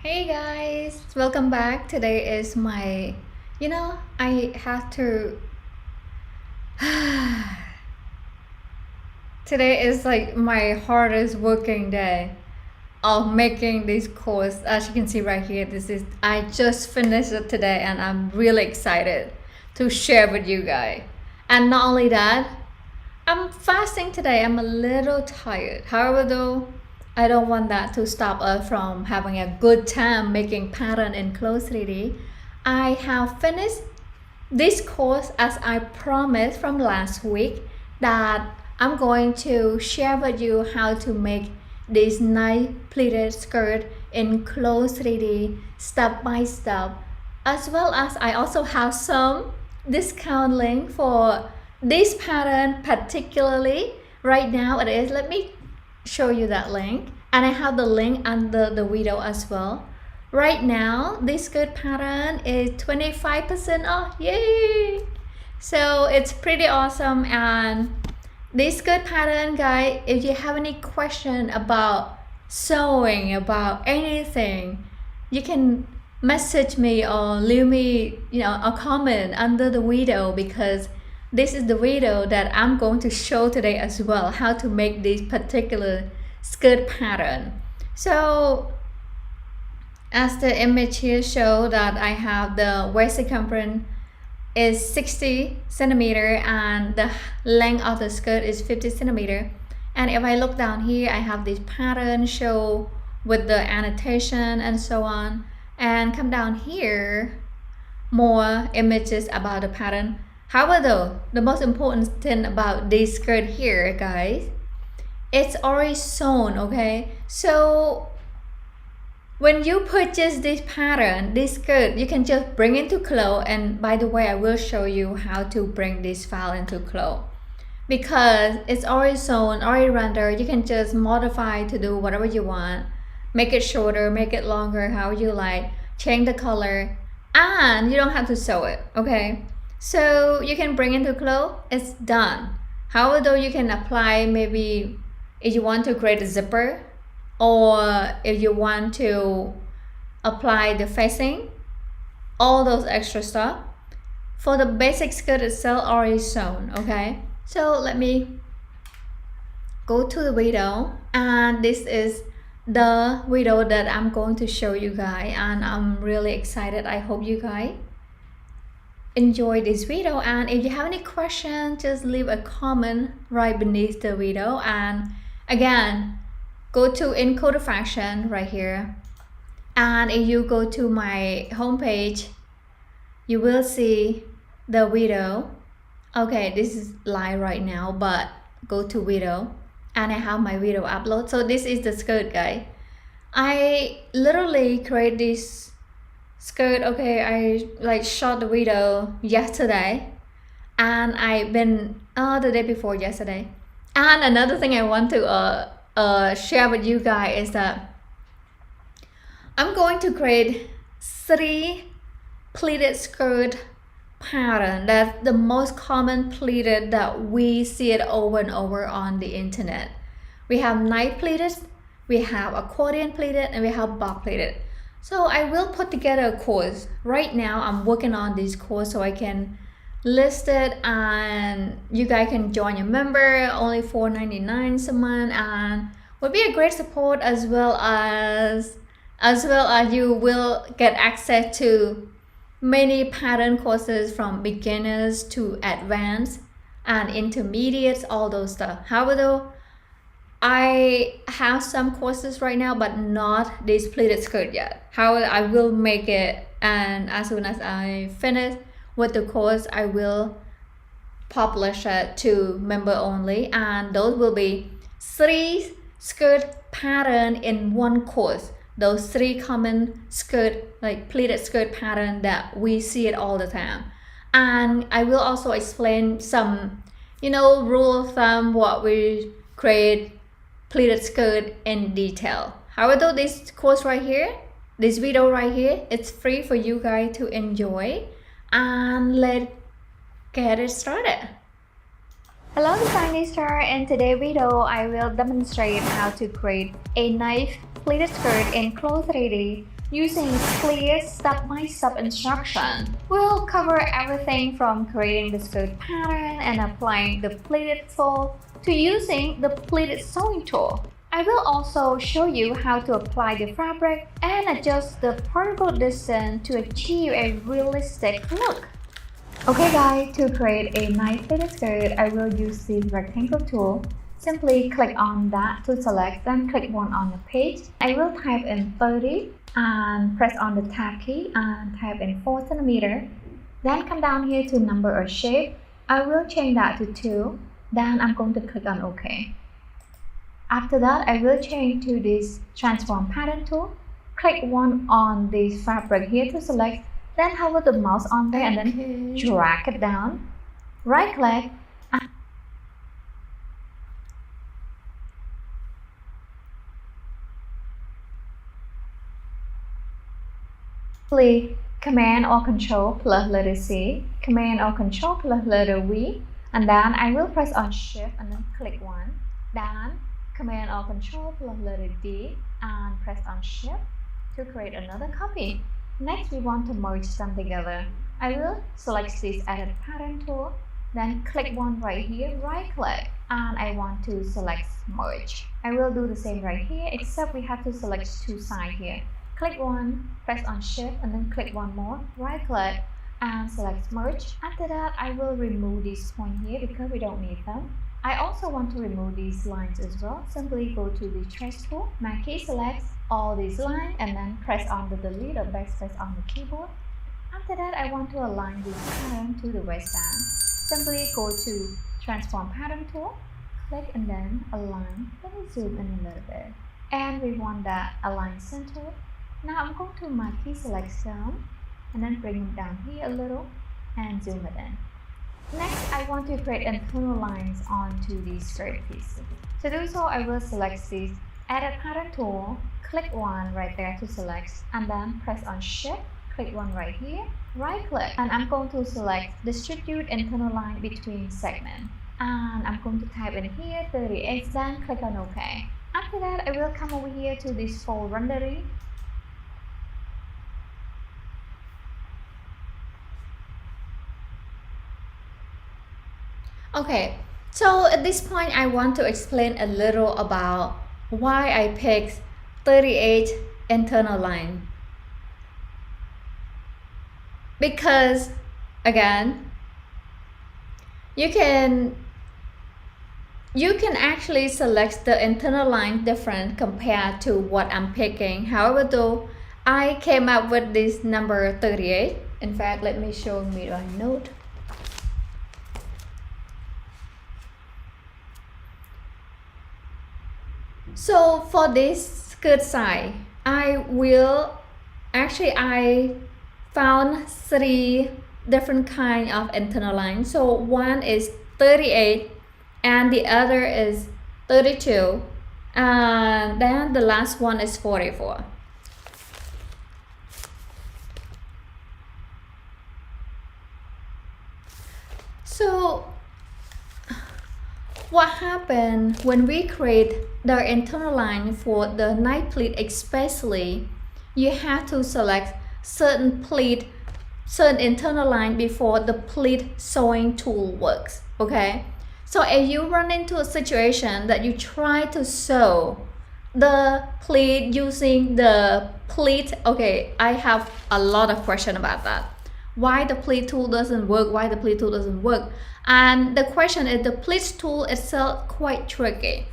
Hey guys, welcome back. Today is my, I have to. Today is like my hardest working day of making this course. As you can see right here, I just finished it today and I'm really excited to share with you guys. And not only that, I'm fasting today. I'm a little tired. However, though, I don't want that to stop us from having a good time making pattern in Close 3D. I have finished this course as I promised from last week that I'm going to share with you how to make this nice pleated skirt in Close 3D step by step, as well as I also have some discount link for this pattern particularly. Right now it is, let me show you that link, and I have the link under the video as well. Right now this skirt pattern is 25% off. Yay! So it's pretty awesome. And this skirt pattern, guys, if you have any question about sewing, about anything, you can message me or leave me a comment under the video, because this is the video that I'm going to show today as well, how to make this particular skirt pattern. So as the image here show that I have the waist circumference is 60 centimeter and the length of the skirt is 50 centimeter. And if I look down here, I have this pattern show with the annotation and so on. And come down here, more images about the pattern. However, though, the most important thing about this skirt here, guys, it's already sewn, okay? So when you purchase this pattern, this skirt, you can just bring it to CLO. And by the way, I will show you how to bring this file into CLO, because it's already sewn, already rendered. You can just modify to do whatever you want, make it shorter, make it longer, how you like, change the color, and you don't have to sew it, okay? So you can bring it to CLO, it's done. However, though, you can apply, maybe if you want to create a zipper, or if you want to apply the facing, all those extra stuff. For the basic skirt itself, already sewn, okay? So let me go to the video, and this is the video that I'm going to show you guys, and I'm really excited. I hope you guys enjoy this video, and if you have any questions, just leave a comment right beneath the video. And again, go to Encoder Fashion right here, and if you go to my homepage, you will see the video. Okay, this is live right now, but go to video, and I have my video upload. So this is the skirt, guys. I literally create this skirt, okay? I like shot the video yesterday, and I've been the day before yesterday. And another thing I want to share with you guys is that I'm going to create 3 pleated skirt pattern. That's the most common pleated that we see it over and over on the internet. We have knife pleated, we have accordion pleated, and we have box pleated. So I will put together a course. Right now I'm working on this course so I can list it, and you guys can join a member, only $4.99 a month, and would be a great support, as well as you will get access to many pattern courses from beginners to advanced and intermediates, all those stuff. However, though, I have some courses right now, but not this pleated skirt yet. However, I will make it, and as soon as I finish with the course, I will publish it to member only, and those will be 3 skirt pattern in one course. Those 3 common skirt, like pleated skirt pattern that we see it all the time. And I will also explain some, rule of thumb, what we create pleated skirt in detail. However, this course right here, this video right here, it's free for you guys to enjoy. And let's get it started. Hello Design Star. In today's video, I will demonstrate how to create a nice pleated skirt in Close 3D using clear step-by-step instruction. We'll cover everything from creating the skirt pattern and applying the pleated fold to using the pleated sewing tool. I will also show you how to apply the fabric and adjust the particle distance to achieve a realistic look. Okay guys, to create a nice fitted skirt, I will use this rectangle tool. Simply click on that to select, then click one on the page. I will type in 30 and press on the tab key and type in 4 cm. Then come down here to number or shape. I will change that to 2. Then I'm going to click on OK. After that, I will change to this transform pattern tool. Click one on this fabric here to select. Then hover the mouse on there and then drag it down. Right click. Command or Control plus letter C, Command or Control plus letter V, and then I will press on Shift and then click one. Then Command or Control plus letter D and press on Shift to create another copy. Next, we want to merge them together. I will select this Edit Pattern tool, then click one right here, right click, and I want to select Merge. I will do the same right here, except we have to select two sides here. Click one, press on Shift, and then click one more, right click, and select Merge. After that, I will remove this point here because we don't need them. I also want to remove these lines as well. Simply go to the Trace tool, my key selects all these lines, and then press on the Delete or backspace on the keyboard. After that, I want to align this pattern to the waistband. Simply go to Transform Pattern tool, click and then align. Let me zoom in a little bit. And we want that align center. Now I'm going to my key selection and then bring it down here a little and zoom it in. Next, I want to create internal lines onto the skirt piece. To do so, I will select this Edit Pattern tool, click one right there to select, and then press on Shift, click one right here, right click, and I'm going to select Distribute Internal Line Between Segment. And I'm going to type in here 38, then click on OK. After that, I will come over here to this fold rendering. Okay, so at this point I want to explain a little about why I picked 38 internal line. Because again, you can actually select the internal line different compared to what I'm picking. However, though, I came up with this number 38. In fact, let me show me a note. So for this skirt side, I found 3 different kind of internal lines. So one is 38 and the other is 32, and then the last one is 44. So what happened when we create the internal line for the night pleat, especially you have to select certain internal line before the pleat sewing tool works. Okay, so if you run into a situation that you try to sew the pleat using the pleat, okay, I have a lot of question about that. Why the pleat tool doesn't work, and the question is the pleat tool itself quite tricky.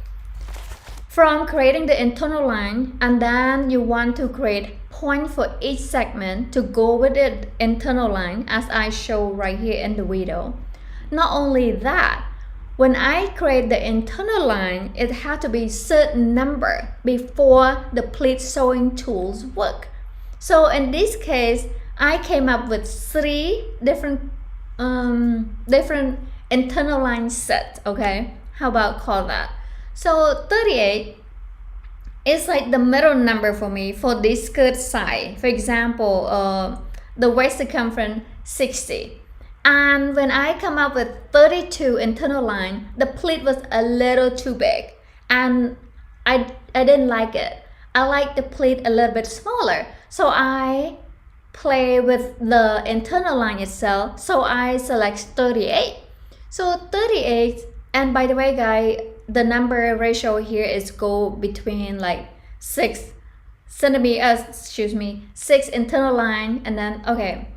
From creating the internal line, and then you want to create point for each segment to go with the internal line as I show right here in the video. Not only that, when I create the internal line, it has to be certain number before the pleat sewing tools work. So in this case, I came up with 3 different internal line sets. Okay, how about call that? So 38 is like the middle number for me for this skirt side. For example, the waist circumference 60. And when I come up with 32 internal line, the pleat was a little too big and I didn't like it. I like the pleat a little bit smaller. So I play with the internal line itself. So I select 38. So 38, and by the way guys, the number ratio here is go between like 6 internal line, and then okay,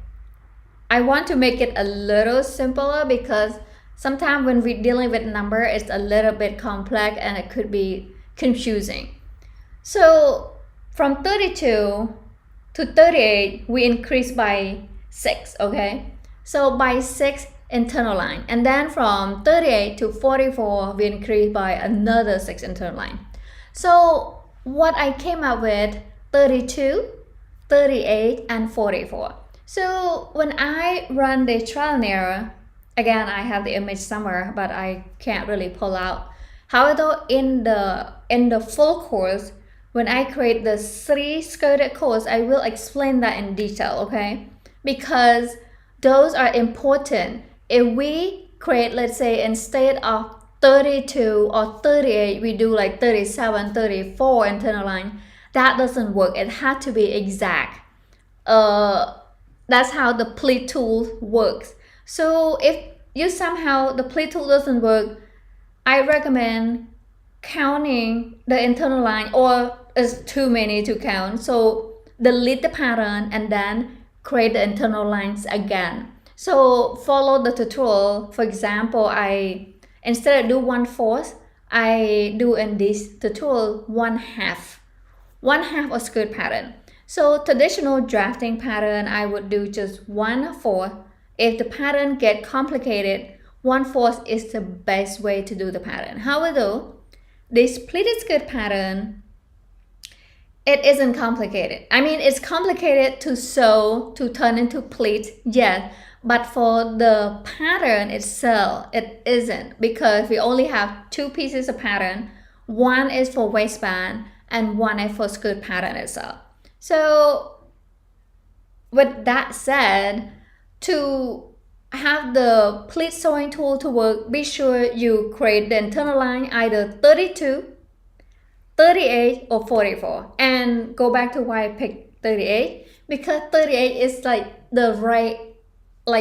I want to make it a little simpler because sometimes when we're dealing with number, it's a little bit complex and it could be confusing. So from 32 to 38, we increase by 6, okay? So by 6 internal line. And then from 38 to 44, we increase by another 6 internal line. So what I came up with, 32, 38, and 44. So when I run the trial and error, again, I have the image somewhere, but I can't really pull out. However, in the full course, when I create the 3 skirted course, I will explain that in detail, okay? Because those are important. If we create, let's say, instead of 32 or 38, we do like 37, 34 internal line, that doesn't work. It had to be exact. That's how the pleat tool works. So if you somehow the pleat tool doesn't work, I recommend counting the internal line, or is too many to count. So delete the pattern and then create the internal lines again. So follow the tutorial. For example, I instead of do 1/4, I do in this tutorial 1/2 of skirt pattern. So traditional drafting pattern, I would do just 1/4. If the pattern get complicated, 1/4 is the best way to do the pattern. However, this pleated skirt pattern, it isn't complicated. I mean, it's complicated to sew, to turn into pleat, yes, but for the pattern itself, it isn't, because we only have 2 pieces of pattern. One is for waistband and one is for skirt pattern itself. So with that said, to have the pleat sewing tool to work, be sure you create the internal line either 32, 38, or 44. And go back to why I picked 38, because 38 is like the right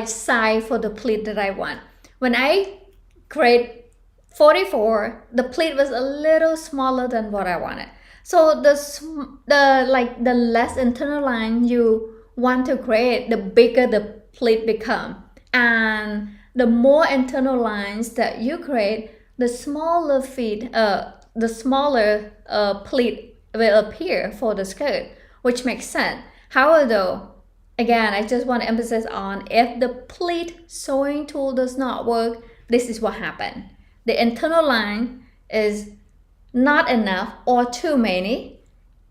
size for the pleat that I want. When I create 44, the pleat was a little smaller than what I wanted. So the less internal line you want to create, the bigger the pleat become. And the more internal lines that you create, the smaller pleat will appear for the skirt, which makes sense. However, again, I just want to emphasize on, if the pleat sewing tool does not work, this is what happened. The internal line is not enough or too many,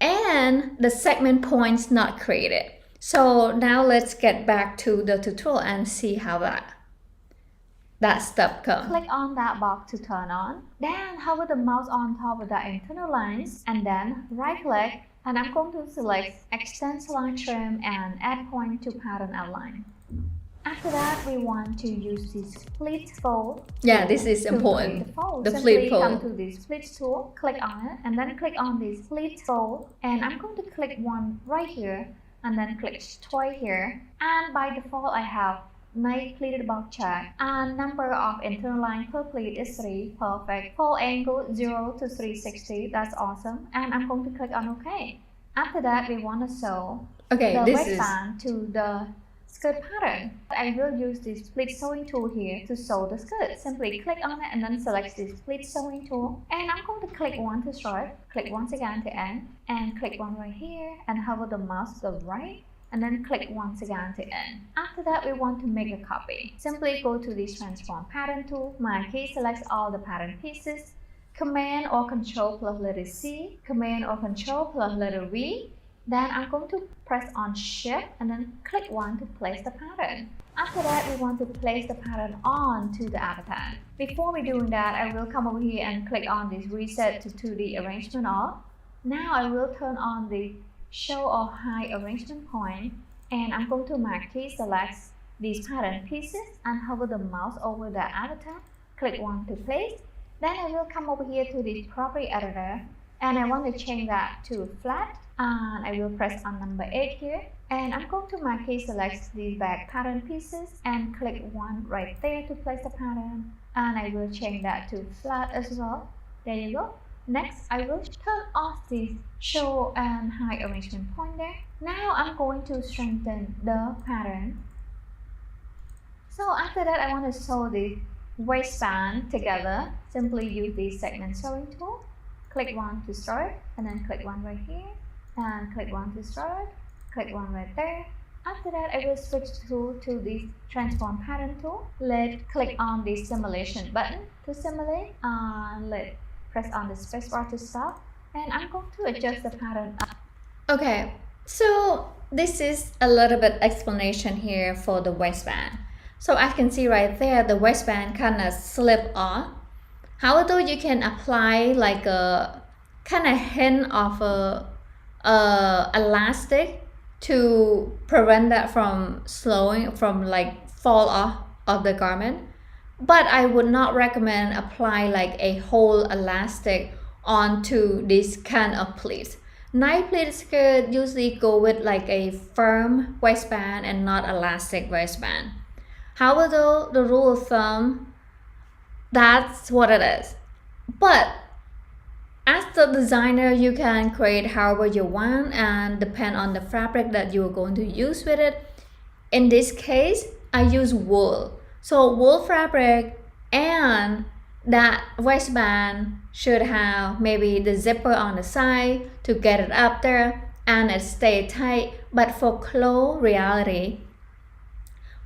and the segment points not created. So now let's get back to the tutorial and see how that step comes. Click on that box to turn on, then hover the mouse on top of the internal lines, and then right click, and I'm going to select extend line trim and add point to pattern outline. After that, we want to use this pleat fold. Yeah, this is important. The pleat fold. Come to this pleat tool, click on it, and then click on this pleat fold. And I'm going to click one right here, and then click twice here. And by default, I have make pleated box check, and number of internal line per pleat is 3. Perfect. Fold angle 0 to 360. That's awesome. And I'm going to click on OK. After that, we want to sew the waistband to the skirt pattern. I will use this pleat sewing tool here to sew the skirt. Simply click on it and then select this pleat sewing tool. And I'm going to click one to start, click once again to end, and click one right here, and hover the mouse to the right, and then click once again to end. After that, we want to make a copy. Simply go to this transform pattern tool. My key selects all the pattern pieces. Command or Control plus letter C, Command or Control plus letter V. Then I'm going to press on Shift and then click one to place the pattern. After that, we want to place the pattern onto the avatar. Before we doing that, I will come over here and click on this Reset to 2D Arrangement Off. Now I will turn on the Show or Hide Arrangement Point, and I'm going to mark key select these pattern pieces and hover the mouse over the avatar. Click one to place. Then I will come over here to this Property Editor and I want to change that to flat, and I will press on number 8 here, and I'm going to marquee select these back pattern pieces and click one right there to place the pattern, and I will change that to flat as well. There you go. Next, I will turn off this show and hide arrangement pointer. Now I'm going to strengthen the pattern. So after that, I want to sew the waistband together. Simply use the segment sewing tool. Click one to start, and then click one right here, and click one to start, click one right there. After that, I will switch to the transform pattern tool. Click on the simulation button to simulate, and press on the spacebar to stop, and I'm going to adjust the pattern up. Okay, so this is a little bit explanation here for the waistband. So as you can see right there, the waistband kind of slip off. However, you can apply like a kind of hint of a elastic to prevent that from fall off of the garment. But I would not recommend apply like a whole elastic onto this kind of pleats. Night pleat skirt usually go with like a firm waistband and not elastic waistband. However, the rule of thumb, that's what it is. But as the designer, you can create however you want and depend on the fabric that you're going to use with it. In this case, I use wool. So wool fabric, and that waistband should have maybe the zipper on the side to get it up there and it stay tight. But for clothes reality,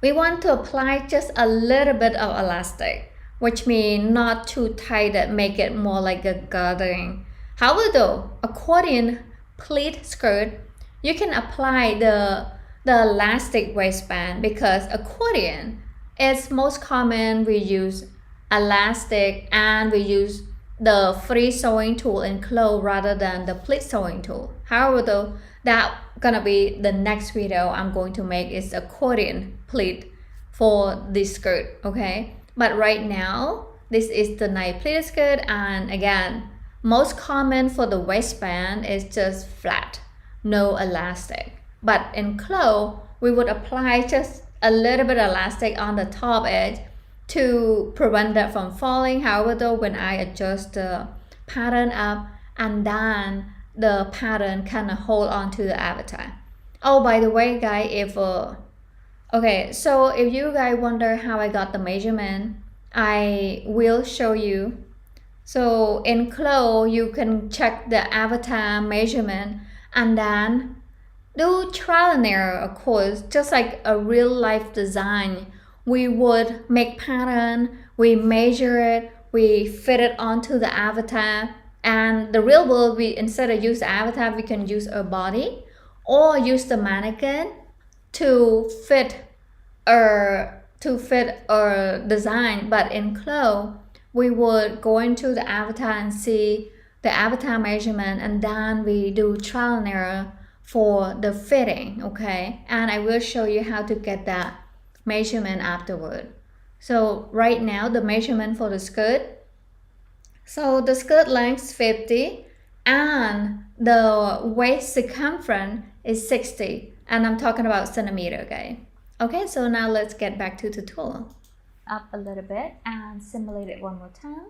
we want to apply just a little bit of elastic, which means not too tight that make it more like a gathering. However, though, accordion pleat skirt, you can apply the elastic waistband because accordion is most common. We use elastic and we use the free sewing tool in clothes rather than the pleat sewing tool. However, though, that gonna be the next video I'm going to make is accordion pleat for this skirt, okay? But right now, this is the night pleated skirt, and again, most common for the waistband is just flat, no elastic. But in clothes, we would apply just a little bit elastic on the top edge to prevent that from falling. However, though, when I adjust the pattern up, and then the pattern kind of hold on to the avatar. Oh, by the way, guys, okay, so if you guys wonder how I got the measurement, I will show you. So in clothes, you can check the avatar measurement and then do trial and error, of course, just like a real life design. We would make pattern, we measure it, we fit it onto the avatar. And the real world, we instead of use the avatar, we can use our body or use the mannequin to fit our design. But in clothes, we would go into the avatar and see the avatar measurement, and then we do trial and error for the fitting, okay? And I will show you how to get that measurement afterward. So right now, the measurement for the skirt. So the skirt length is 50 and the waist circumference is 60, and I'm talking about centimeter, okay? Okay, so now let's get back to the tool. Up a little bit and simulate it one more time.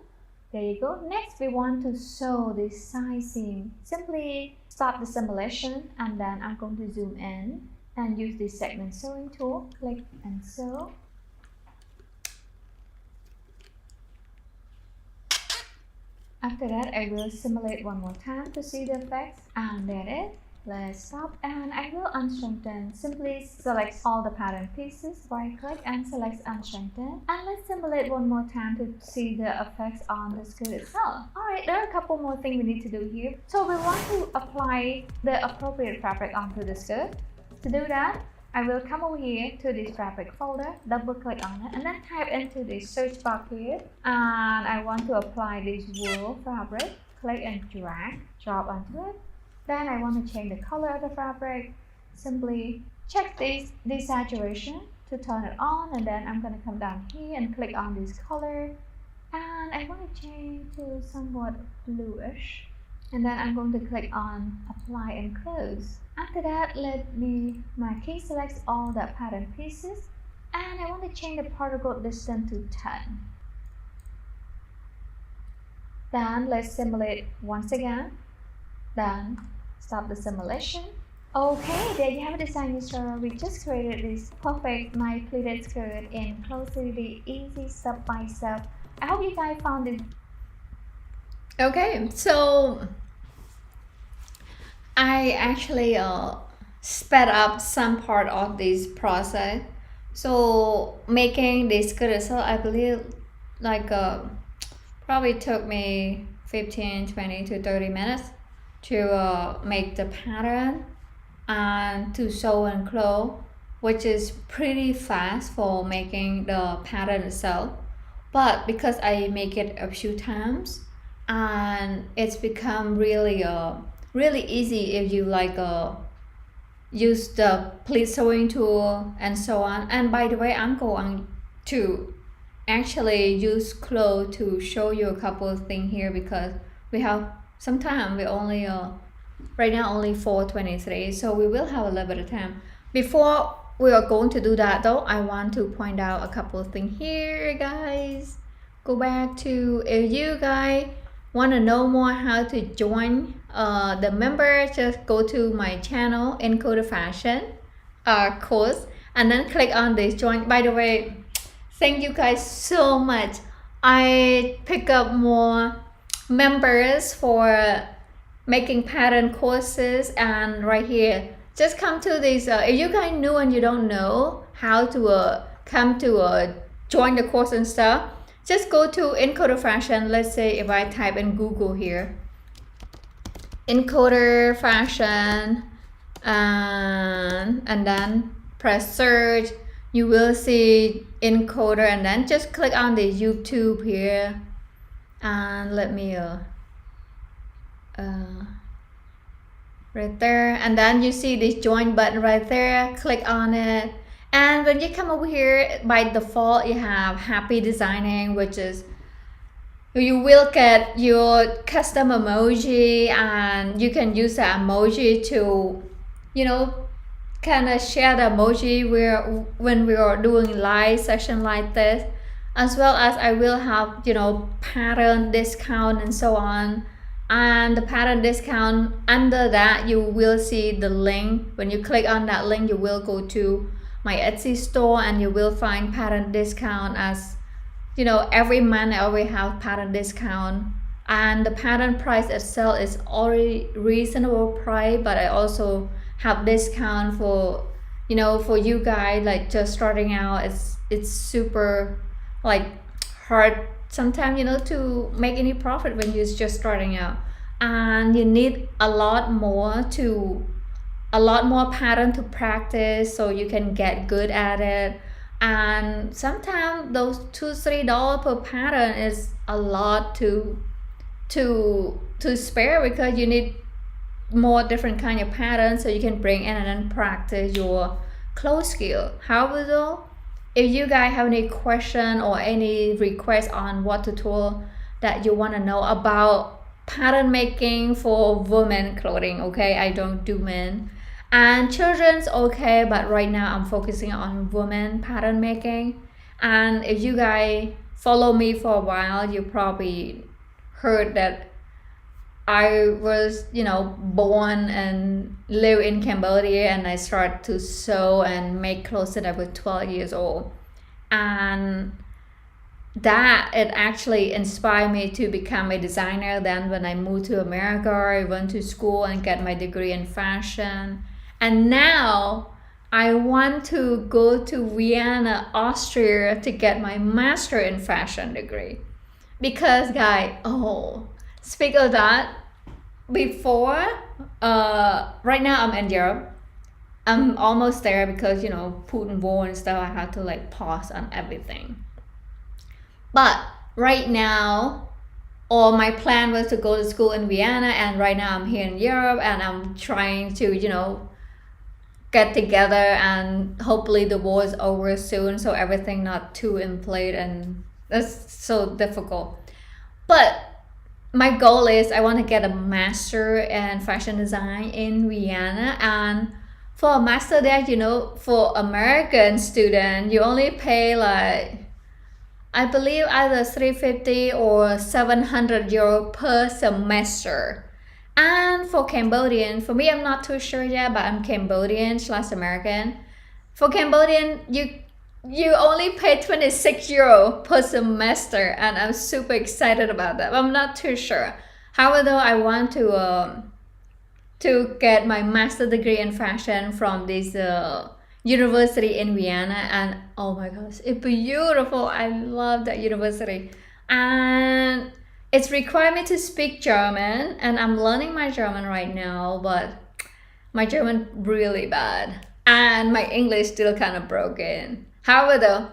There you go. Next, we want to sew this side seam. Simply stop the simulation, and then I'm going to zoom in and use the segment sewing tool. Click and sew. After that, I will simulate one more time to see the effects, and there it is. Let's stop, and I will unstrengthen. Simply select all the pattern pieces, right click and select unstrengthen, and let's simulate one more time to see the effects on the skirt itself. Alright, there are a couple more things we need to do here. So we want to apply the appropriate fabric onto the skirt. To do that, I will come over here to this fabric folder, double click on it, and then type into the search box here, and I want to apply this wool fabric. Click and drop onto it. Then I want to change the color of the fabric. Simply check this desaturation to turn it on, and then I'm going to come down here and click on this color, and I want to change to somewhat bluish, and then I'm going to click on apply and close. After that, my key selects all the pattern pieces, and I want to change the particle distance to 10. Then let's simulate once again. Then stop the simulation. Okay, there you have a design user. We just created this perfect nice pleated skirt in closely easy step by step. I hope you guys found it. Okay, so I actually sped up some part of this process. So making this skirt itself, I believe like probably took me 15, 20 to 30 minutes to make the pattern and to sew and close, which is pretty fast for making the pattern itself. But because I make it a few times, and it's become really really easy if you like use the pleat sewing tool and so on. And by the way, I'm going to actually use CLO to show you a couple of things here, because we have some time. We only right now only 4:23, so we will have a little bit of time. Before we are going to do that though, I want to point out a couple of things here, guys. Go back to, if you guys want to know more how to join the member, just go to my channel Encoder Fashion course, and then click on this join. By the way, thank you guys so much. I pick up more members for making pattern courses, and right here just come to this if you guys new and you don't know how to come to join the course and stuff, just go to Encoder Fashion. Let's say if I type in Google here, Encoder Fashion, and then press search, you will see Encoder, and then just click on the YouTube here, and let me right there, and then you see this join button right there. Click on it, and when you come over here, by default you have happy designing, which is you will get your custom emoji, and you can use the emoji to, you know, kind of share the emoji when we are doing live session like this, as well as I will have, you know, pattern discount and so on. And the pattern discount, under that you will see the link. When you click on that link, you will go to my Etsy store, and you will find pattern discount. As you know, every month I always have pattern discount, and the pattern price itself is already reasonable price, but I also have discount for, you know, for you guys like just starting out. It's super like hard sometimes, you know, to make any profit when you're just starting out, and you need a lot more pattern to practice so you can get good at it. And sometimes those $2-3 per pattern is a lot to spare, because you need more different kind of patterns so you can bring in and then practice your clothes skill. However though, if you guys have any question or any request on what tutorial that you want to know about pattern making for women clothing, okay, I don't do men, and children's okay, but right now I'm focusing on women pattern making. And if you guys follow me for a while, you probably heard that I was, you know, born and live in Cambodia, and I started to sew and make clothes when I was 12 years old. And that it actually inspired me to become a designer. Then when I moved to America, I went to school and got my degree in fashion. And now I want to go to Vienna, Austria to get my master in fashion degree. Because guys, speak of that, before, right now I'm in Europe. I'm almost there because, you know, Putin war and stuff, I had to like pause on everything. But right now, my plan was to go to school in Vienna, and right now I'm here in Europe, and I'm trying to, you know, get together, and hopefully the war is over soon, so everything not too inflated, and that's so difficult. But my goal is I want to get a master in fashion design in Vienna. And for a master there, you know, for American student, you only pay like, I believe either 350 or 700 euro per semester. And for Cambodian, for me, I'm not too sure yet, but I'm Cambodian / American. For Cambodian, you only pay 26 euro per semester, and I'm super excited about that. I'm not too sure. However, though, I want to get my master degree in fashion from this university in Vienna, and oh my gosh, it's beautiful. I love that university, and it's required me to speak German, and I'm learning my German right now, but my German really bad, and my English still kind of broken. However, though,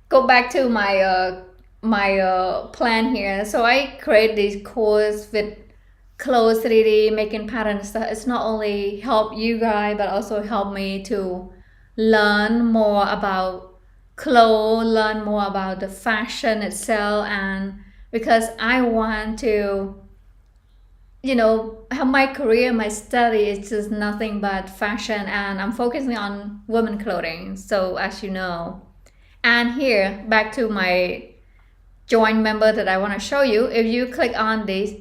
go back to my plan here. So I create this course with clothes 3D, making pattern stuff. It's not only help you guys, but also help me to learn more about clothes, learn more about the fashion itself, and because I want to, you know, have my career, my study is just nothing but fashion, and I'm focusing on women clothing, so as you know. And here, back to my join member that I want to show you. If you click on this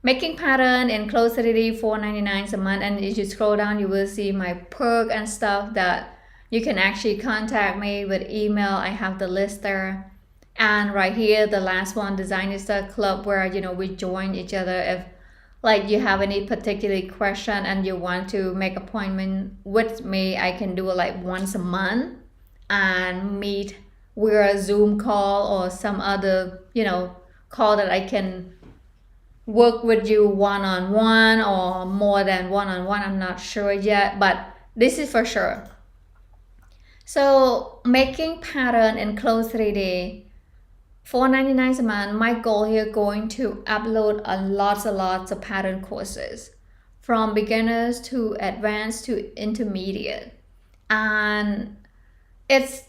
making pattern in clothes 3D, $4.99 a month, and if you scroll down, you will see my perk and stuff that you can actually contact me with email. I have the list there. And right here, the last one, Designista Club, where, you know, we join each other. If like you have any particular question and you want to make appointment with me, I can do it like once a month and meet with a Zoom call or some other, you know, call that I can work with you one-on-one or more than one-on-one. I'm not sure yet, but this is for sure. So making pattern in clothes 3D, $4.99 a month. My goal here going to upload lots of pattern courses from beginners to advanced to intermediate, and it's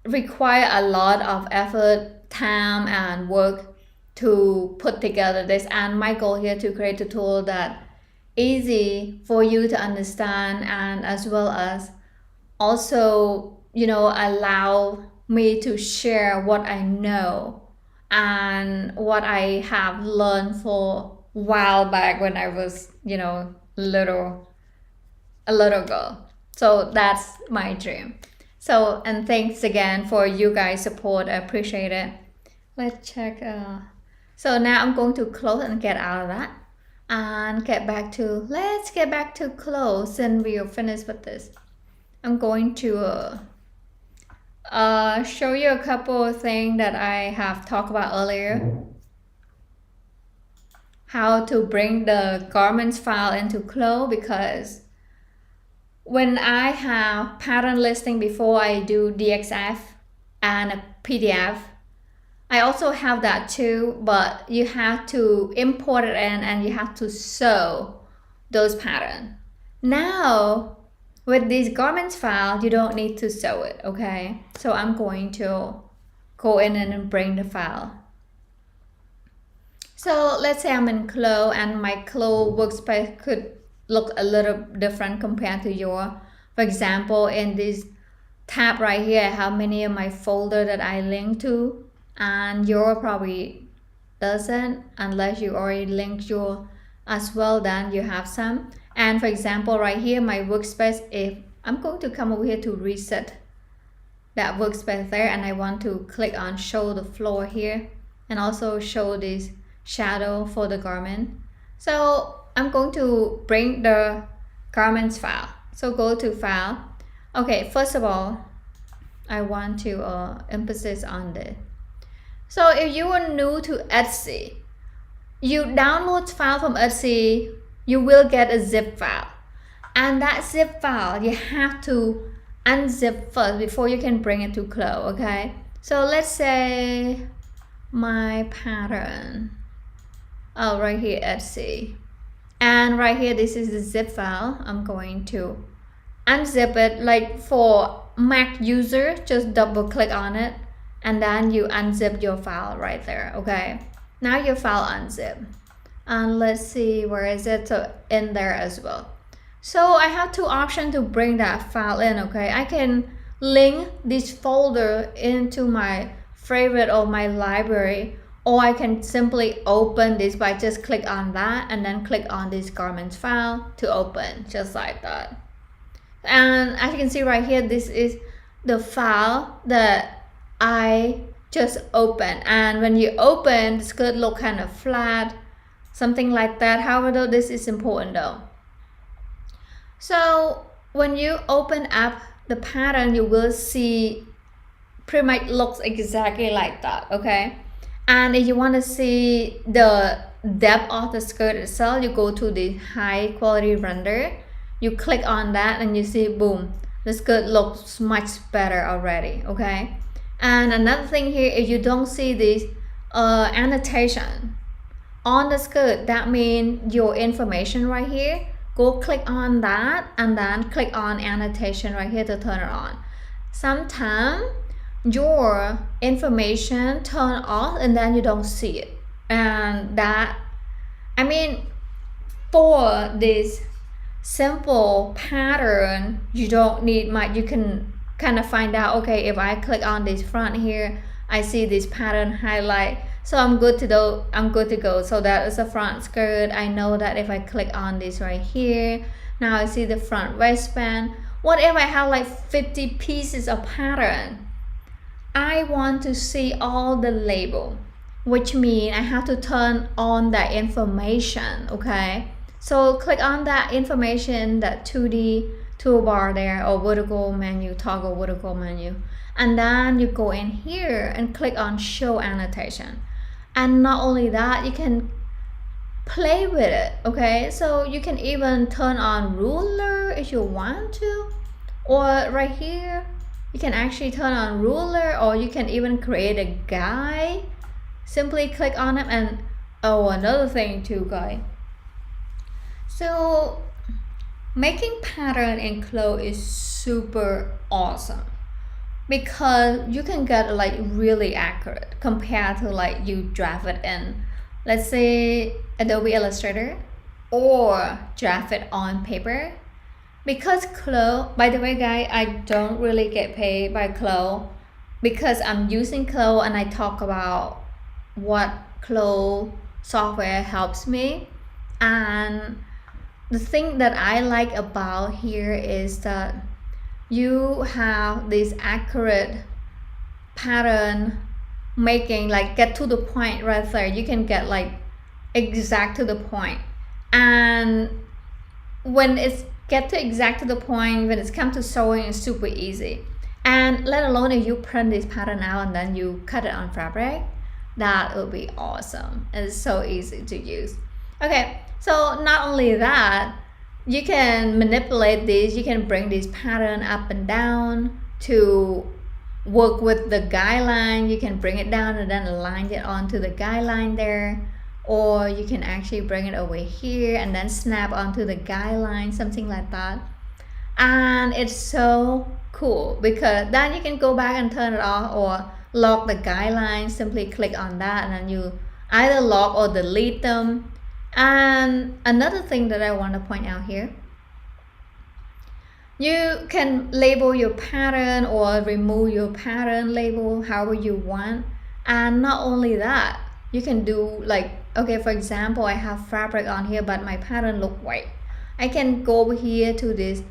require a lot of effort, time, and work to put together this. And my goal here to create a tool that easy for you to understand, and as well as also, you know, allow me to share what I know and what I have learned for a while back when I was, you know, a little girl. So that's my dream. So, and thanks again for you guys' support. I appreciate it. Let's check. So now I'm going to close and get out of that and let's get back to close, and we'll finish with this. I'm going to show you a couple of things that I have talked about earlier. How to bring the garments file into clothes, because when I have pattern listing before I do DXF and a PDF, I also have that too, but you have to import it in and you have to sew those patterns. Now, with these garments file, you don't need to sew it, okay? So I'm going to go in and bring the file. So let's say I'm in clothes, and my clothes workspace could look a little different compared to your. For example, in this tab right here, I have many of my folder that I link to, and your probably doesn't, unless you already linked your as well, then you have some. And for example, right here, my workspace, if I'm going to come over here to reset that workspace there, and I want to click on show the floor here, and also show this shadow for the garment. So I'm going to bring the garments file. So go to file. Okay, first of all, I want to emphasis on this. So if you are new to Etsy, you download file from Etsy, you will get a zip file. And that zip file, you have to unzip first before you can bring it to clothes, okay? So let's say my pattern. Oh, right here, Etsy. And right here, this is the zip file. I'm going to unzip it. Like for Mac user, just double click on it, and then you unzip your file right there, okay? Now your file unzip. and let's see where is it, so in there as well. So I have two options to bring that file in. Okay, I can link this folder into my favorite or my library, or I can simply open this by just click on that and then click on this garments file to open, just like that. And as you can see right here, this is the file that I just opened, and when you open, the skirt look kind of flat, something like that. However, though, this is important though. So when you open up the pattern, you will see pretty much looks exactly like that. Okay, and if you want to see the depth of the skirt itself, you go to the high quality render, you click on that, and you see, boom, the skirt looks much better already. Okay, and another thing here, if you don't see this annotation on the skirt, that means your information right here, go click on that and then click on annotation right here to turn it on. Sometimes your information turn off and then you don't see it, and that, I mean, for this simple pattern, you don't need much. You can kind of find out, okay, if I click on this front here, I see this pattern highlight, so I'm good to go. So that is a front skirt. I know that if I click on this right here, now I see the front waistband. What if I have like 50 pieces of pattern? I want to see all the label, which means I have to turn on that information. Okay, so click on that information, that 2D toolbar there, or vertical menu, toggle vertical menu, and then you go in here and click on show annotation. And not only that, you can play with it. Okay, so you can even turn on ruler if you want to, or right here you can actually turn on ruler, or you can even create a guide. Simply click on it. And oh, another thing too, guys, so making pattern in clothes is super awesome, because you can get like really accurate compared to like you draft it in, let's say, Adobe Illustrator, or draft it on paper. Because CLO, by the way guys, I don't really get paid by CLO, because I'm using CLO and I talk about what CLO software helps me. And the thing that I like about here is that you have this accurate pattern making, like get to the point right there. You can get like exact to the point, and when it's get to exact to the point, when it's come to sewing, it's super easy. And let alone if you print this pattern out and then you cut it on fabric, that would be awesome. It's so easy to use. Okay, so not only that, you can manipulate this. You can bring this pattern up and down to work with the guideline. You can bring it down and then align it onto the guideline there, or you can actually bring it over here and then snap onto the guideline, something like that. And it's so cool, because then you can go back and turn it off or lock the guidelines. Simply click on that and then you either lock or delete them. And another thing that I want to point out here, you can label your pattern or remove your pattern label however you want. And not only that, you can do like, okay, for example, I have fabric on here but my pattern look white. I can go over here to this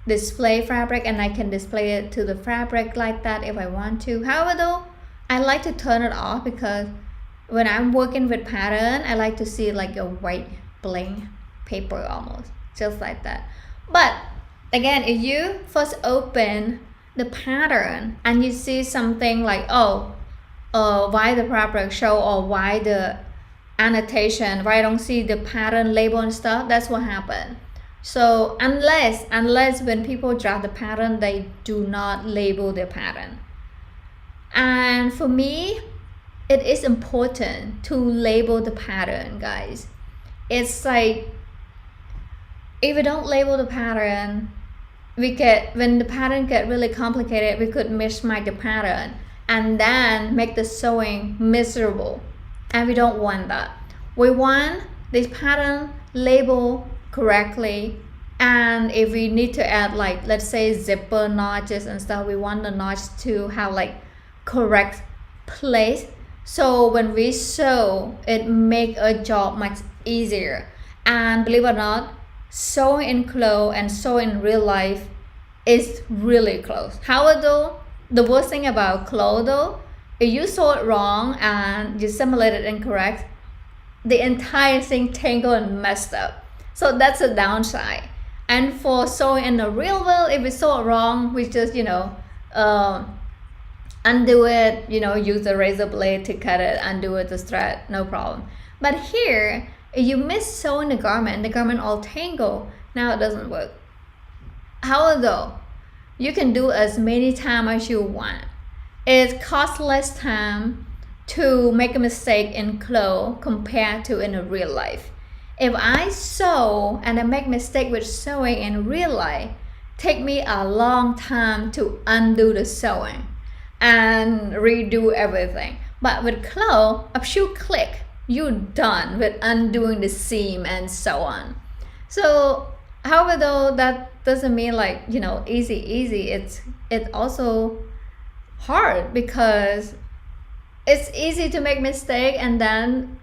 display fabric and I can display it to the fabric like that if I want to. However though, I like to turn it off, because when I'm working with pattern, I like to see like a white blank paper almost, just like that. But again, if you first open the pattern and you see something like, oh, why the fabric show, or why the annotation, why I don't see the pattern label and stuff, that's what happened. So unless when people draft the pattern, they do not label their pattern. And for me, it is important to label the pattern, guys. It's like, if we don't label the pattern, when the pattern get really complicated, we could mismatch the pattern and then make the sewing miserable, and we don't want that. We want this pattern label correctly. And if we need to add, like, let's say zipper notches and stuff, we want the notch to have like correct place. So when we sew, it make a job much easier. And believe it or not, sewing in clothes and sewing in real life is really close. However, though, the worst thing about clothes though, if you sew it wrong and you simulate it incorrect, the entire thing tangled and messed up. So that's a downside. And for sewing in the real world, if we sew it wrong, we just undo it, use the razor blade to cut it, undo it, the thread, no problem. But here, if you miss sewing the garment all tangled, now it doesn't work. However, though, you can do as many times as you want. It costs less time to make a mistake in clothes compared to in a real life. If I sew and I make mistake with sewing in real life, take me a long time to undo the sewing and redo everything. But with clothes, a few click, you're done with undoing the seam and so on. So, however, though, that doesn't mean like easy. It's also hard because it's easy to make mistake and then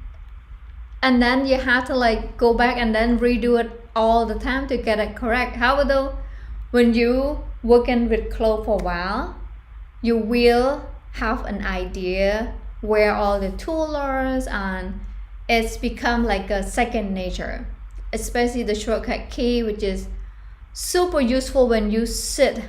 you have to like go back and then redo it all the time to get it correct. However, though, when you working with clothes for a while, you will have an idea where all the tools are, and it's become like a second nature. Especially the shortcut key, which is super useful when you sit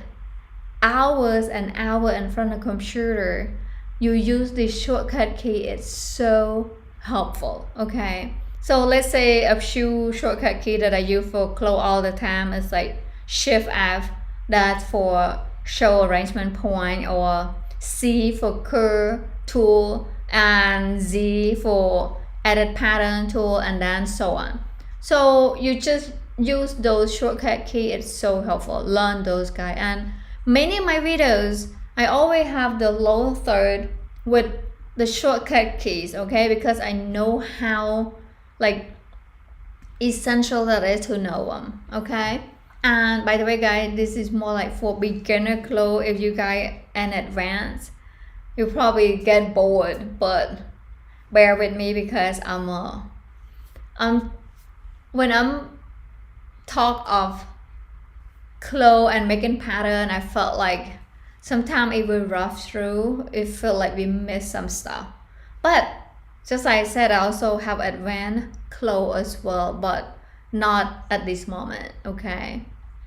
hours and hours in front of a computer. You use the shortcut key, it's so helpful. Okay, so let's say a few shortcut key that I use for clothes all the time is like Shift F, that's for show arrangement point, or C for curve tool, and Z for edit pattern tool, and then so on. So you just use those shortcut key, it's so helpful. Learn those guys. And many of my videos, I always have the lower third with the shortcut keys, okay, because I know how like essential that is to know them. Okay, and by the way guys, this is more like for beginner clothes. If you guys in advance, you probably get bored, but bear with me because when I'm talk of clothes and making pattern, I felt like sometimes it will rush through. It felt like we missed some stuff. But just like I said, I also have advanced clothes as well, but not at this moment, okay?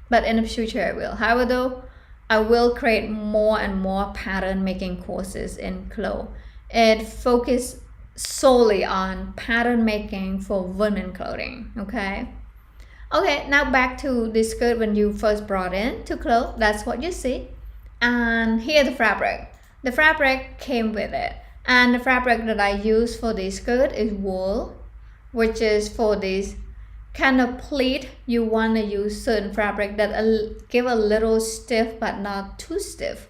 But in the future I will. However, though, I will create more and more pattern making courses in clothes. It focuses solely on pattern making for women clothing. Okay, now back to the skirt. When you first brought in to clothes, that's what you see. And here the fabric came with it, and the fabric that I use for this skirt is wool, which is for this kind of pleat. You want to use certain fabric that give a little stiff but not too stiff,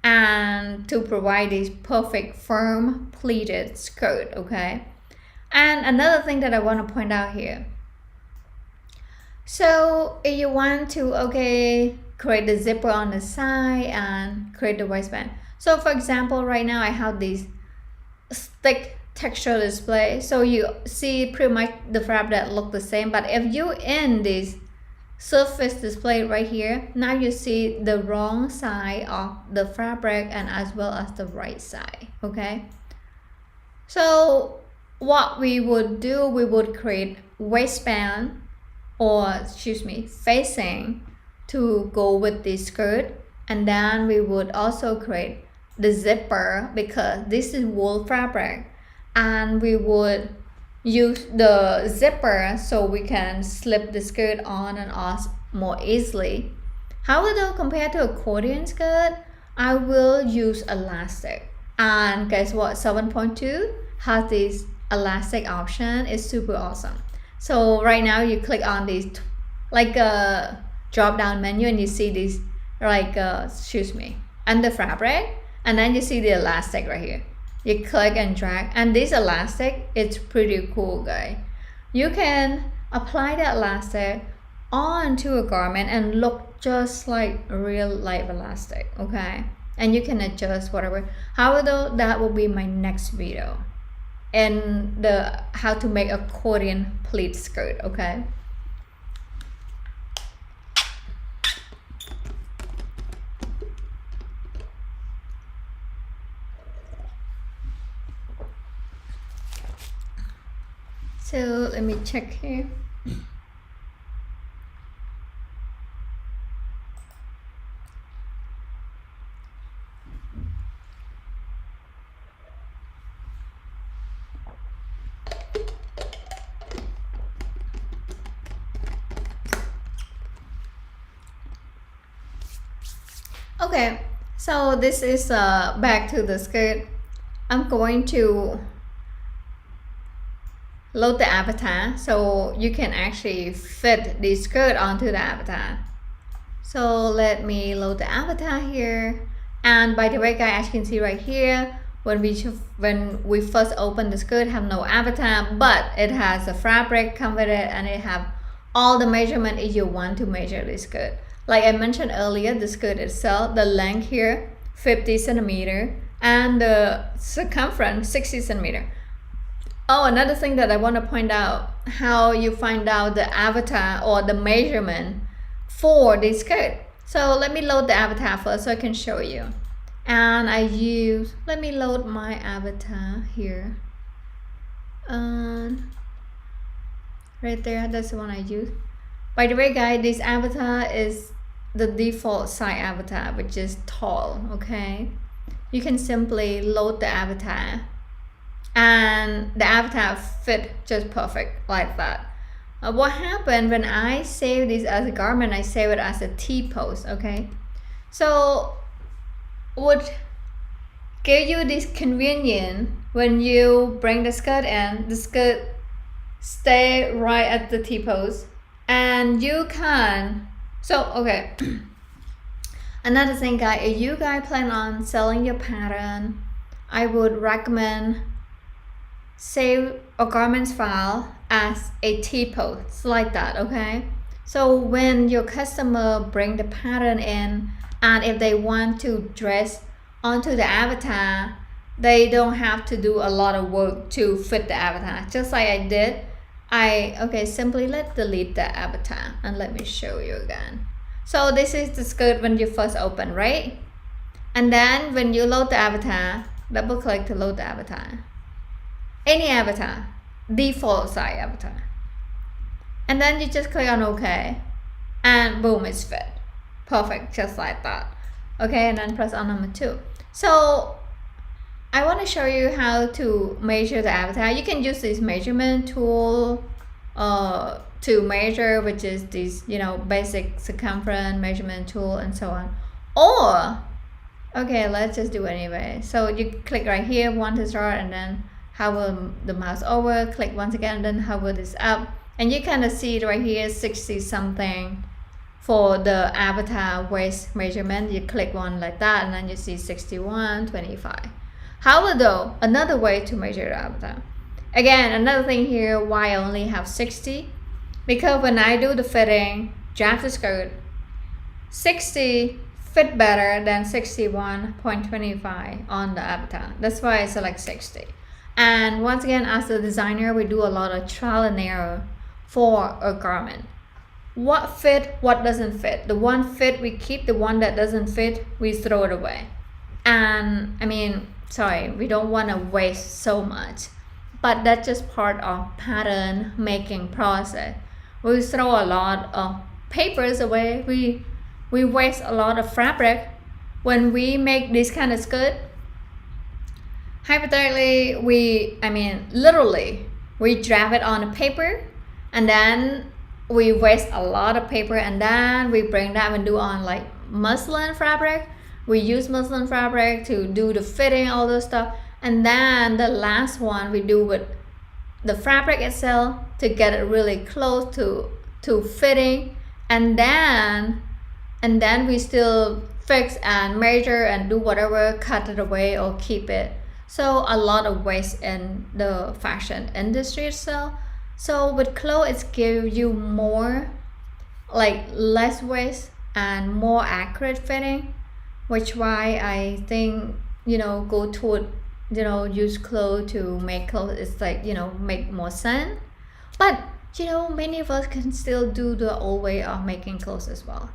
and to provide this perfect firm pleated skirt. Okay, and another thing that I want to point out here, so if you want to create the zipper on the side and create the waistband. So for example, right now I have this thick texture display, so you see pretty much the fabric that look the same. But if you in this surface display right here, now you see the wrong side of the fabric and as well as the right side. Okay, so what we would do, we would create waistband, or facing to go with the skirt, and then we would also create the zipper because this is wool fabric, and we would use the zipper so we can slip the skirt on and off more easily. However, though, compared to accordion skirt, I will use elastic, and guess what, 7.2 has this elastic option. It's super awesome. So right now you click on this like a drop down menu, and you see this like under fabric, and then you see the elastic right here. You click and drag, and this elastic, it's pretty cool, guys. you can apply the elastic onto a garment and look just like real life elastic, okay? And you can adjust whatever. However, that will be my next video, and the how to make accordion pleat skirt, okay? So let me check here. Okay, so this is back to the skirt. I'm going to load the avatar so you can actually fit the skirt onto the avatar. So let me load the avatar here. And by the way, guys, as you can see right here, when we first open the skirt, have no avatar, but it has a fabric come with it, and it have all the measurement if you want to measure the skirt. Like I mentioned earlier, the skirt itself, the length here 50 centimeter and the circumference 60 centimeter. Oh, another thing that I want to point out, how you find out the avatar or the measurement for the skirt. So let me load the avatar first so I can show you. And let me load my avatar here. Right there, that's the one I use. By the way, guys, this avatar is the default size avatar, which is tall, okay? You can simply load the avatar and the avatar fit just perfect like that. What happened when I save this as a garment, I save it as a TPost, okay? So would give you this convenience when you bring the skirt in, the skirt stay right at the TPost, and you can, so okay. Another thing, guys, if you guys plan on selling your pattern, I would recommend save a garments file as a TPost like that, okay? So when your customer bring the pattern in, and if they want to dress onto the avatar, they don't have to do a lot of work to fit the avatar. Just like I did, simply let's delete the avatar and let me show you again. So this is the skirt when you first open, right? And then when you load the avatar, double click to load the avatar. Any avatar, default size avatar. And then you just click on OK, and boom, it's fit. Perfect, just like that. Okay, and then press on number 2. So I want to show you how to measure the avatar. You can use this measurement tool to measure, which is this, basic circumference measurement tool and so on. Or, okay, let's just do it anyway. So you click right here, want to start, and then hover the mouse over, click once again, and then hover this up. And you kind of see it right here, 60 something for the avatar waist measurement. You click one like that, and then you see 61.25. However, though, another way to measure the avatar. Again, another thing here, why I only have 60, because when I do the fitting, draft the skirt, 60 fit better than 61.25 on the avatar. That's why I select 60. And once again, as a designer, we do a lot of trial and error for a garment. What fit, what doesn't fit. The one fit, we keep. The one that doesn't fit, we throw it away. And we don't want to waste so much. But that's just part of pattern making process. We throw a lot of papers away. We waste a lot of fabric when we make this kind of skirt. Hypothetically, literally, we draft it on a paper, and then we waste a lot of paper, and then we bring that and do on like muslin fabric. We use muslin fabric to do the fitting, all those stuff. And then the last one we do with the fabric itself to get it really close to fitting. And then we still fix and measure and do whatever, cut it away or keep it. So a lot of waste in the fashion industry itself. So with CLO, it's give you more, like less waist and more accurate fitting, which why I think, go toward, use CLO to make clothes. It's like, make more sense. But, many of us can still do the old way of making clothes as well.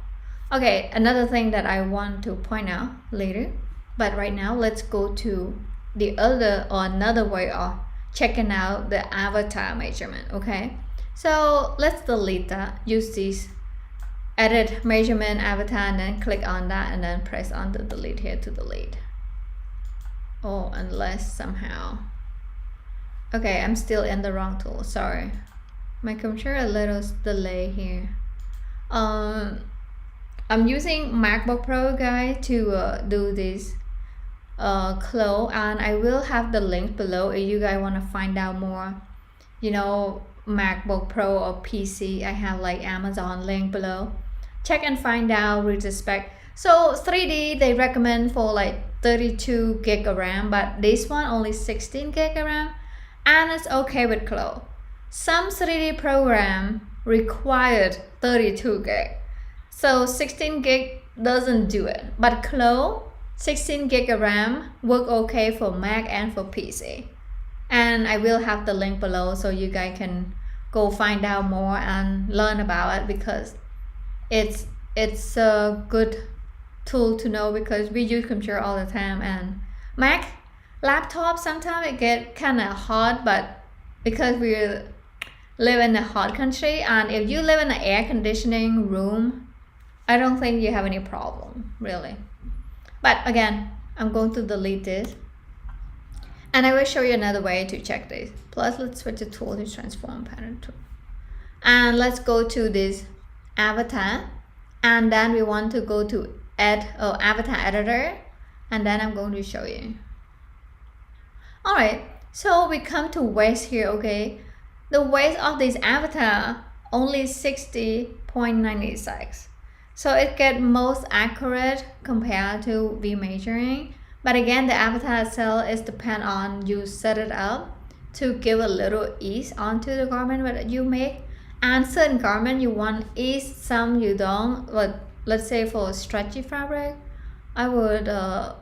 Okay, another thing that I want to point out later, but right now let's go to the other or another way of checking out the avatar measurement. Okay, so let's delete that. Use this edit measurement avatar and then click on that and then press on the delete here to delete. Oh, unless somehow, okay, I'm still in the wrong tool, sorry. My computer a little delay here. I'm using MacBook Pro, guys, to do this CLO, and I will have the link below if you guys want to find out more, MacBook Pro or PC. I have like Amazon link below. Check and find out, read the spec. So 3D they recommend for like 32 gig of RAM, but this one only 16 gig of RAM, and it's okay with CLO. Some 3D program required 32 gig, so 16 gig doesn't do it, but CLO 16 gig of RAM work okay for Mac and for PC. And I will have the link below so you guys can go find out more and learn about it, because it's a good tool to know, because we use computer all the time, and Mac laptop sometimes it get kind of hot, but because we live in a hot country, and if you live in an air conditioning room, I don't think you have any problem really. But again, I'm going to delete this, and I will show you another way to check this. Plus, let's switch the tool to transform pattern tool, and let's go to this avatar, and then we want to go to avatar editor, and then I'm going to show you. All right, so we come to waist here. Okay, the waist of this avatar only 60.96, so it gets most accurate compared to V measuring. But again, the avatar itself is depend on you set it up to give a little ease onto the garment that you make. And certain garment you want ease, some you don't. But let's say for stretchy fabric, I would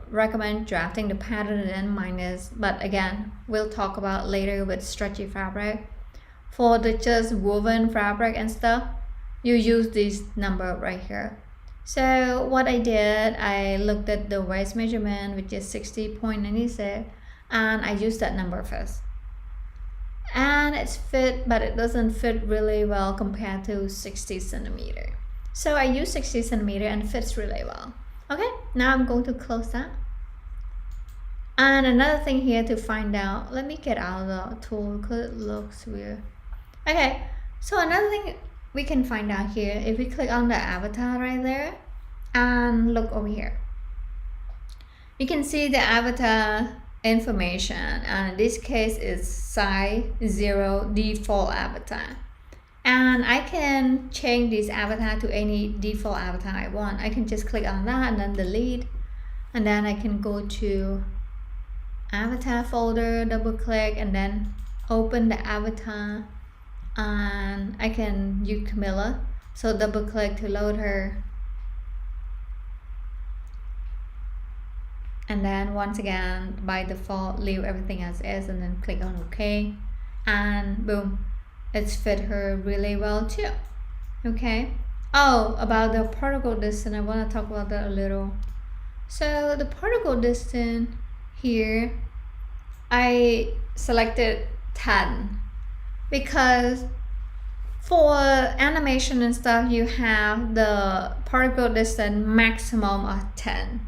recommend drafting the pattern and then minus. But again, we'll talk about later with stretchy fabric. For the just woven fabric and stuff, you use this number right here. So what I did, I looked at the waist measurement, which is 60.96, and I used that number first. And it's fit, but it doesn't fit really well compared to 60 centimeter. So I use 60 centimeter and fits really well. Okay, now I'm going to close that. And another thing here to find out, let me get out of the tool because it looks weird. Okay, so another thing we can find out here, if we click on the avatar right there and look over here, you can see the avatar information, and in this case is size 0 default avatar, and I can change this avatar to any default avatar I want. I can just click on that and then delete, and then I can go to avatar folder, double click, and then open the avatar, and I can use Camilla, so double click to load her, and then once again by default leave everything as is, and then click on OK, and boom, it's fit her really well too. Okay, oh, about the particle distance, I want to talk about that a little. So the particle distance here, I selected 10 because for animation and stuff you have the particle distance maximum of 10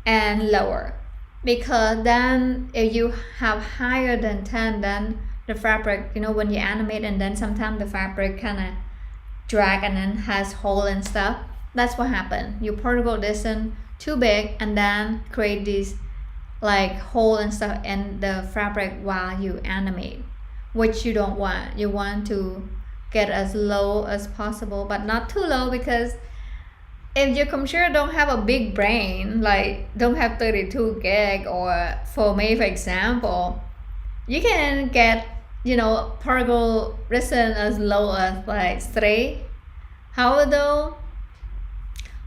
and lower, because then if you have higher than 10, then the fabric, when you animate, and then sometimes the fabric kind of drag and then has hole and stuff, that's what happened. Your particle distance too big and then create this like hole and stuff in the fabric while you animate, which you don't want. You want to get as low as possible, but not too low, because if your computer don't have a big brain, like don't have 32 gig, or for me for example, you can get particle distance as low as like 3. However though,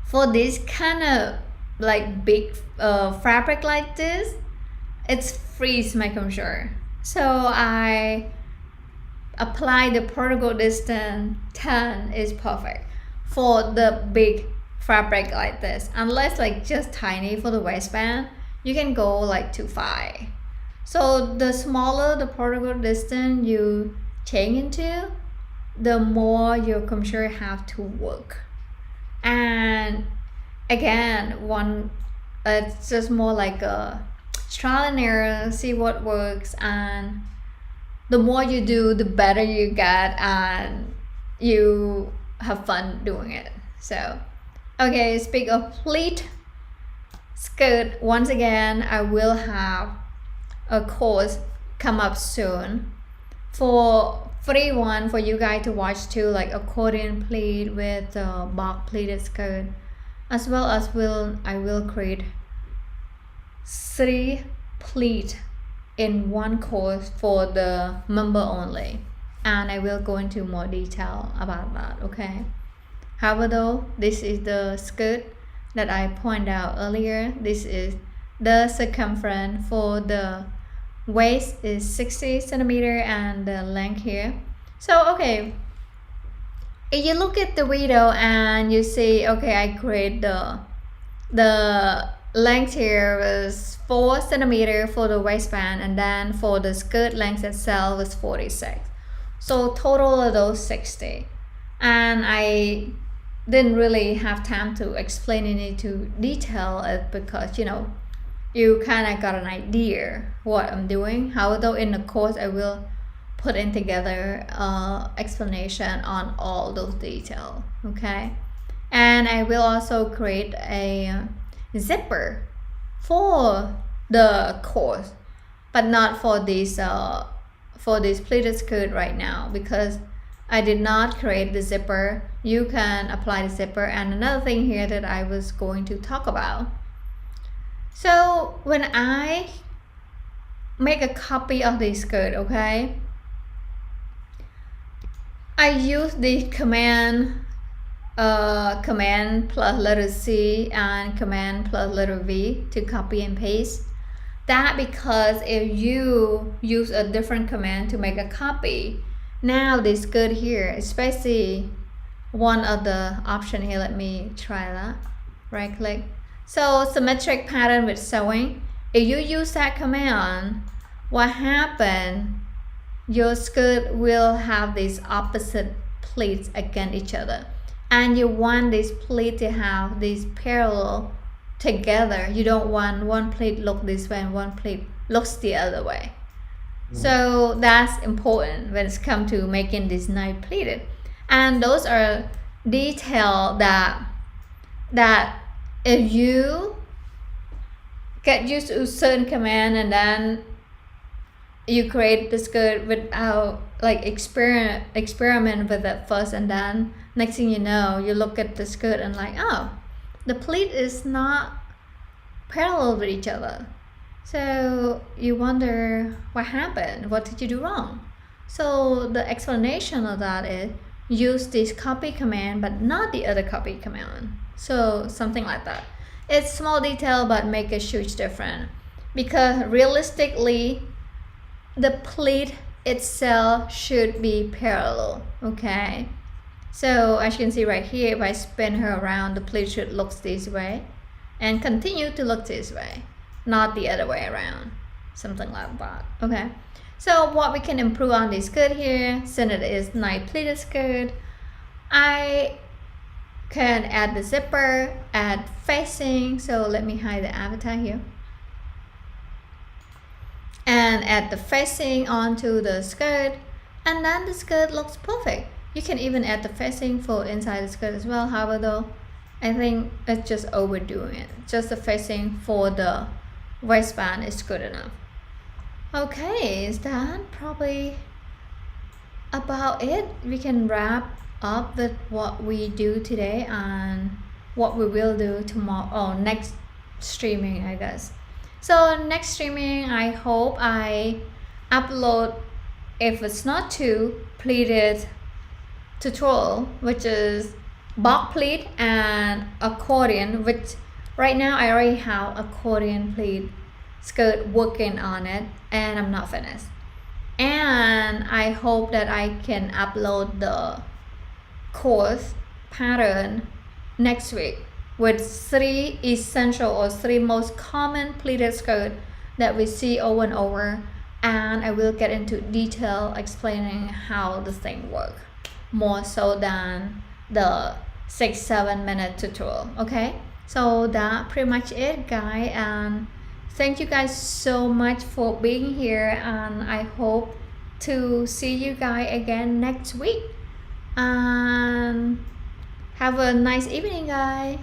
for this kind of like big fabric like this, it's freeze my computer. So I apply the particle distance 10 is perfect for the big fabric like this. Unless like just tiny for the waistband, you can go like to 5. So the smaller the particle distance you change into, the more your computer have to work. And again, it's just more like a trial and error, see what works, and the more you do, the better you get, and you have fun doing it. So okay, speak of pleat skirt, once again I will have a course come up soon for free one for you guys to watch too, like accordion pleat with box pleated skirt, as well as I will create 3 pleat in one course for the member only, and I will go into more detail about that. Okay, however though, this is the skirt that I pointed out earlier. This is the circumference. For the waist is 60 centimeter and the length here. So okay, if you look at the video and you see, okay, I create the length here was 4 centimeter for the waistband, and then for the skirt length itself was 46. So total of those 60. And I didn't really have time to explain it into detail because you kind of got an idea what I'm doing. However, in the course I will put in together explanation on all those details. Okay, and I will also create a zipper for the course, but not for this pleated skirt right now, because I did not create the zipper. You can apply the zipper. And another thing here that I was going to talk about, so when I make a copy of the skirt, okay, I use the command plus letter C and command plus letter V to copy and paste. That because if you use a different command to make a copy, now this skirt here, especially one of the option here, let me try that, right click. So symmetric pattern with sewing, if you use that command, what happens, your skirt will have these opposite pleats against each other, and you want this pleat to have these parallel together. You don't want one pleat look this way and one pleat looks the other way. So that's important when it's come to making this nice pleated. And those are details that if you get used to certain command and then you create the skirt without like experiment with it first, and then next thing you know, you look at the skirt and like, oh, the pleat is not parallel with each other. So you wonder what happened, what did you do wrong? So the explanation of that is use this copy command but not the other copy command. So something like that. It's small detail but make a huge difference, because realistically the pleat itself should be parallel. Okay, so as you can see right here, if I spin her around, the pleat should look this way and continue to look this way, not the other way around, something like that. Okay, so what we can improve on this skirt here, since it is nice pleated skirt, I can add the zipper, add facing. So let me hide the avatar here and add the facing onto the skirt, and then the skirt looks perfect. You can even add the facing for inside the skirt as well. However though, I think it's just overdoing it. Just the facing for the waistband is good enough. Okay, is that probably about it? We can wrap up with what we do today and what we will do tomorrow, next streaming, I guess. So next streaming, I hope I upload if it's not two, pleated tutorial, which is box pleat and accordion, which right now I already have accordion pleat skirt working on it and I'm not finished. And I hope that I can upload the course pattern next week with 3 essential or 3 most common pleated skirt that we see over and over, and I will get into detail explaining how the thing works, more so than the 6-7 minute tutorial. Okay, so that pretty much it, guys, and thank you guys so much for being here, and I hope to see you guys again next week, and have a nice evening, guys.